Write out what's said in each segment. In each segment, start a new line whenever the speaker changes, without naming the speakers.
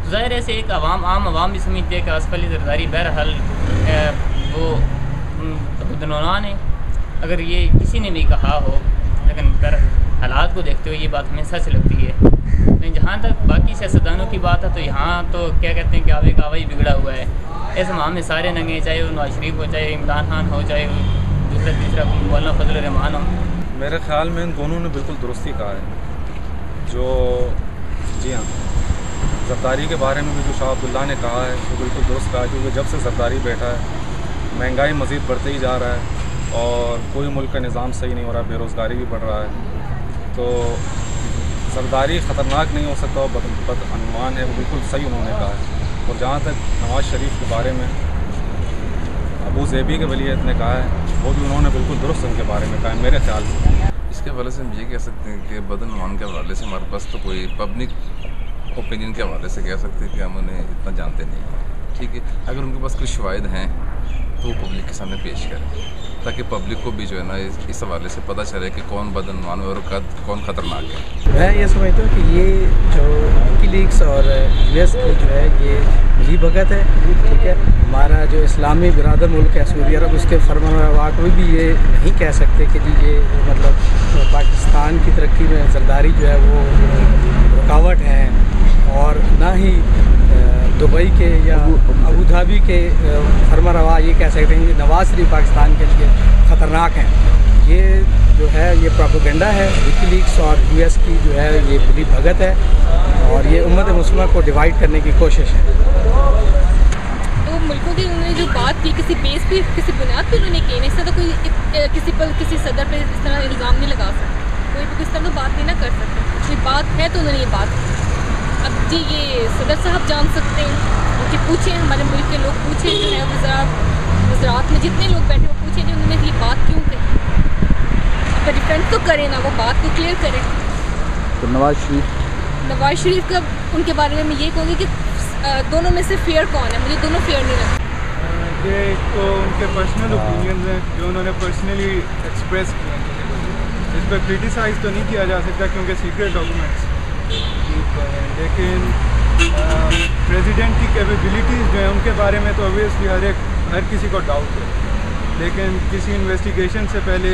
तो ज़ाहिर है से एक आम आवाम भी समझती है कि आसफ अली ज़रदारी बहरहाल वो बदनौरान है। अगर ये किसी ने भी कहा हो, लेकिन पर हालात को देखते हुए ये बात हमें सच लगती है। लेकिन जहाँ तक बाकी सियासतदानों की बात है तो यहाँ तो क्या कहते हैं कि आवे का आवा ही बिगड़ा हुआ है। ऐसे माह में सारे नंगे, चाहे वो नवाज शरीफ हो, चाहे इमरान खान हो, चाहे दूसरा तीसरा मौलाना फजल रहमान हो।
मेरे ख्याल में इन दोनों ने बिल्कुल दुरुस्ती कहा है। जो जी हाँ, ज़रदारी के बारे में भी जो शाह अब्दुल्ला ने कहा है वो बिल्कुल दुरुस्त कहा है, क्योंकि जब से ज़रदारी बैठा है महंगाई मज़ीद बढ़ते ही जा रहा है और कोई मुल्क का निज़ाम सही नहीं हो रहा, बेरोज़गारी भी बढ़ रहा है। तो ज़रदारी ख़तरनाक नहीं हो सकता और बदअनवान है, वो बिल्कुल सही उन्होंने कहा है। और जहाँ तक नवाज़ शरीफ के बारे में अबू ज़ेबी के वलीयत ने कहा है, वो भी उन्होंने बिल्कुल दुरुस्त उनके बारे में कहा है मेरे ख्याल से।
इसके हवाले से हम ये कह सकते हैं कि बदअनवान के हवाले से हमारे पास तो कोई पब्लिक ओपिनियन के हवाले से कह सकते हैं कि हम उन्हें इतना जानते नहीं हैं, ठीक है। अगर उनके पास कुछ शवाहिद हैं तो वो पब्लिक के सामने पेश करें, ताकि पब्लिक को भी जो है ना इस हवाले से पता चले कि कौन बदअनवान है और कौन ख़तरनाक है।
मैं ये समझता हूँ कि ये जो विकीलीक्स और यूएस की जो है ये मिली भगत है, ठीक है। हमारा जो इस्लामी बिरादर मुल्क है सऊदी अरब, उसके फरमानरवा को भी ये नहीं कह सकते कि जी ये मतलब पाकिस्तान की तरक्की में ज़रदारी जो है वो रुकावट है, और ना ही दुबई के या अबू धाबी के फरमानरवा ये कह सकते हैं कि नवाज शरीफ पाकिस्तान के लिए ख़तरनाक हैं। ये जो है ये प्रोपेगेंडा है विकीलीक्स और यूएस की जो है ये मिली भगत है, और ये उम्मत मुस्लिमा को डिवाइड करने की कोशिश है।
तो मुल्कों की उन्होंने जो बात की किसी बेस पे, किसी बुनियाद पर उन्होंने की, इस तरह कोई किसी पर किसी सदर पर इस तरह इल्ज़ाम नहीं लगा सकते, कोई भी किस तरह बात नहीं ना कर सकते। कोई बात है तो उन्होंने ये बात की। अब जी ये सदर साहब जान सकते हैं, उनके पूछे, हमारे मुल्क के लोग पूछे जो है वज़रात में जितने लोग बैठे वो पूछे जी उन्होंने ये बात क्यों कही, अब डिफेंड तो करें ना, वो बात तो क्लियर करें।
तो नवाज शरीफ
का उनके बारे में मैं ये कहूँगी कि दोनों में से फेयर कौन है, मुझे दोनों फेयर नहीं लगते।
ये तो उनके पर्सनल ओपिनियन हैं जो उन्होंने पर्सनली एक्सप्रेस किए हैं, इस पर क्रिटिसाइज़ तो नहीं किया जा सकता क्योंकि सीक्रेट डॉक्यूमेंट्स, लेकिन प्रेसिडेंट की कैपेबिलिटीज़ जो है उनके बारे में तो ऑब्वियसली हर किसी को डाउट है, लेकिन किसी इन्वेस्टिगेशन से पहले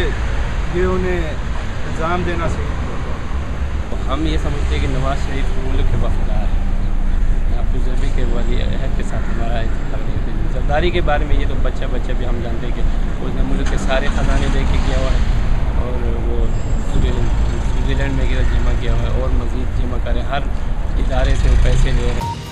ये उन्हें इल्ज़ाम देना सही नहीं होता।
हम ये समझते हैं कि नवाज शरीफ मुल्क के वफादार हैं, अबू ज़ेबी के वली अहद के साथ हमारा इत्तेफाक नहीं है। ज़रदारी के बारे में ये तो बच्चा भी हम जानते हैं कि उसने मुल्क के सारे ख़जाने दे के किया हुआ है, और वो स्विट्ज़रलैंड में जमा किया हुआ है और मज़ीद जमा करें, हर इदारे से वो पैसे ले रहे हैं।